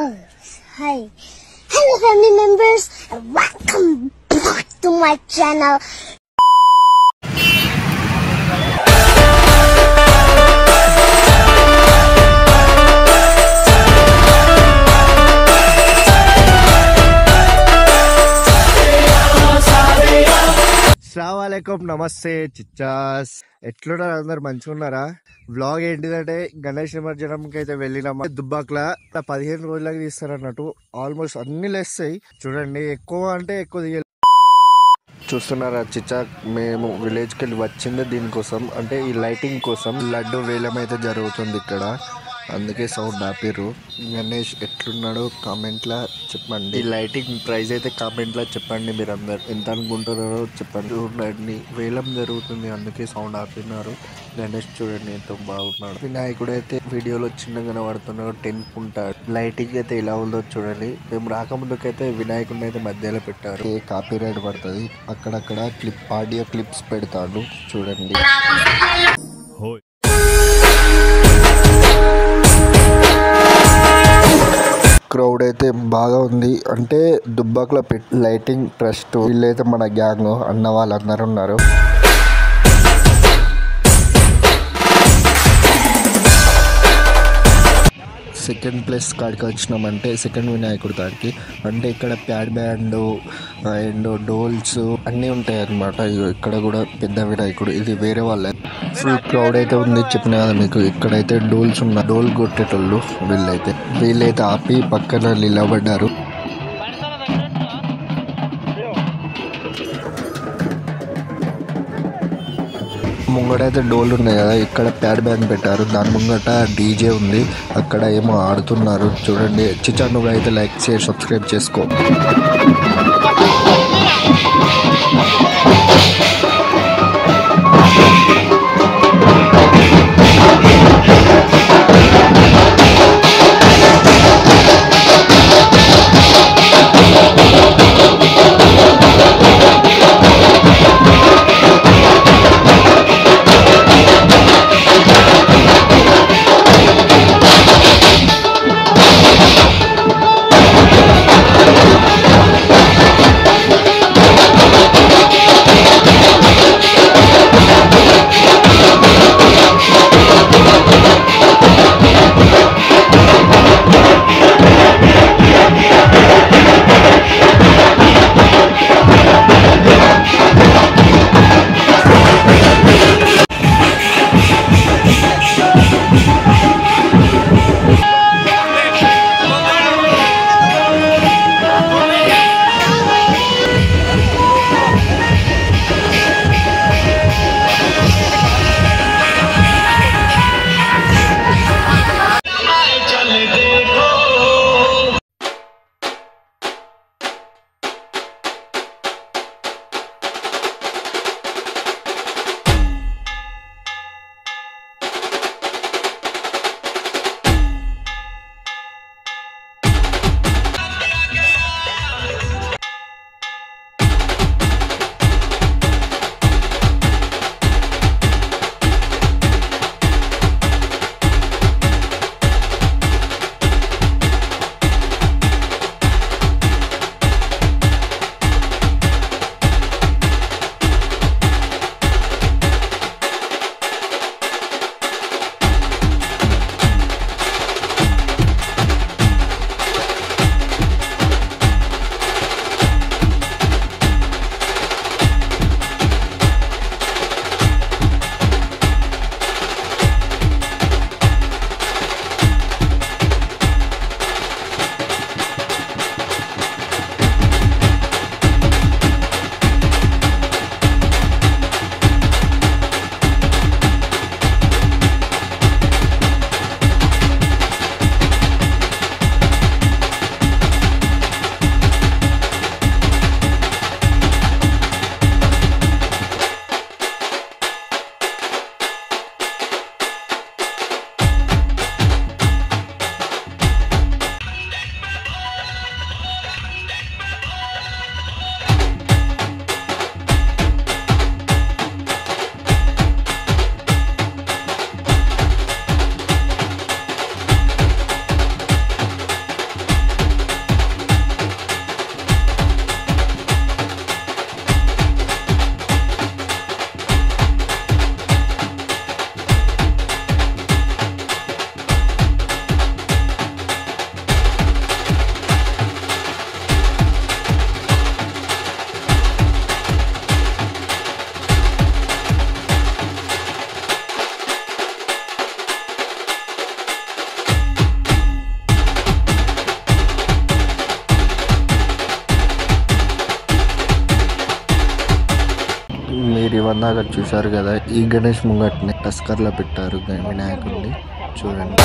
Oh, hi. Hello family members and welcome back to my channel. అస్సలాముఅలైకుం నమస్తే చిచ్చాస్ ఎట్లున్నారు అందరు మంచిగా ఉన్నారా? వ్లాగ్ ఏంటిదంటే గణేష్ నిమజ్జనంకి అయితే వెళ్ళినాం దుబ్బాక్లా 15 రోజులకి తీస్తారన్నట్టు. ఆల్మోస్ట్ అన్ని లేస్తాయి చూడండి, ఎక్కువ అంటే ఎక్కువ తీయాలి. చూస్తున్నారా చిచ్చా, మేము విలేజ్కి వెళ్ళి వచ్చింది దీనికోసం, అంటే ఈ లైటింగ్ కోసం. లడ్డు వేలం అయితే జరుగుతుంది ఇక్కడ, అందుకే సౌండ్ ఆపిర్రు. గణేష్ ఎట్లున్నాడో కామెంట్లా చెప్పండి. ఈ లైటింగ్ ప్రైస్ అయితే కామెంట్లా చెప్పండి. మీరు అందరు ఎంత అనుకుంటున్నారో చెప్పండి. చూడండి వేలం జరుగుతుంది, అందుకే సౌండ్ ఆపినారు. గణేష్ చూడండి ఎంత బాగున్నాడు. వినాయకుడు అయితే వీడియోలో చిన్నగా కనబడుతున్నాడు, టెంపుంటాడు. లైటింగ్ అయితే ఎలా ఉందో చూడండి. మేము రాకముందుకైతే వినాయకుడిని అయితే మధ్యలో పెట్టారు. కాపీరైట్ పడుతుంది, అక్కడక్కడ ఆడియో క్లిప్స్ పెడతాడు చూడండి. క్రౌడ్ అయితే బాగా ఉంది, అంటే దుబ్బాకులో లైటింగ్ ట్రస్ట్ వీళ్ళైతే మన గ్యాంగ్ అన్న వాళ్ళందరూ ఉన్నారు. సెకండ్ ప్లేస్ కాడికి వచ్చినామంటే సెకండ్ వినాయకుడి కాడికి, అంటే ఇక్కడ ప్యాడ్ బ్యాండ్ అండ్ డోల్స్ అన్నీ ఉంటాయి అన్నమాట. ఇక్కడ కూడా పెద్ద వినాయకుడు, ఇది వేరే వాళ్ళ. ఫుల్ క్రౌడ్ అయితే ఉంది, చెప్పిన కదా మీకు. ఇక్కడైతే డోల్స్ ఉన్న డోల్ కొట్టేటోళ్ళు వీళ్ళైతే ఆపి పక్కన నిలబడ్డారు. ముంగటైతే డోల్ ఉన్నాయి కదా, ఇక్కడ ప్యాడ్ బ్యాండ్ పెట్టారు. దాని ముంగట డీజే ఉంది, అక్కడ ఏమో ఆడుతున్నారు చూడండి. చిచ్చా నువ్వు అయితే లైక్ షేర్ సబ్స్క్రైబ్ చేసుకో. ఇందాక చూసారు కదా, ఈ గణేష్ ముంగట్ని టస్కర్ లో పెట్టారు వినాయకుడిని. చూడండి.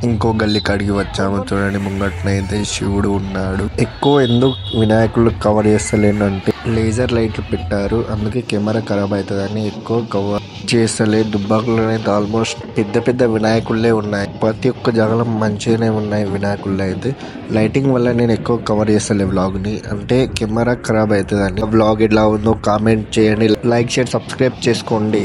ఇంకో గల్లీ కాడికి వచ్చాము. చూడండి, ముంగట్నైతే శివుడు ఉన్నాడు. ఎక్కువ ఎందుకు వినాయకులు కవర్ చేస్తలేనంటే లేజర్ లైట్లు పెట్టారు, అందుకే కెమెరా ఖరాబ్ అవుతుందని ఎక్కువ కవర్ చేస్తలే. దుబ్బాకులో అయితే ఆల్మోస్ట్ పెద్ద పెద్ద వినాయకుళ్ళే ఉన్నాయి. ప్రతి ఒక్క జగలం మంచిగానే ఉన్నాయి వినాయకుళ్ళు అయితే. లైటింగ్ వల్ల నేను ఎక్కువ కవర్ చేస్తలే వ్లాగ్ ని, అంటే కెమెరా ఖరాబ్ అవుతుందని. వ్లాగ్ ఎలా ఉందో కామెంట్ చేయండి, లైక్ షేర్ సబ్స్క్రైబ్ చేసుకోండి.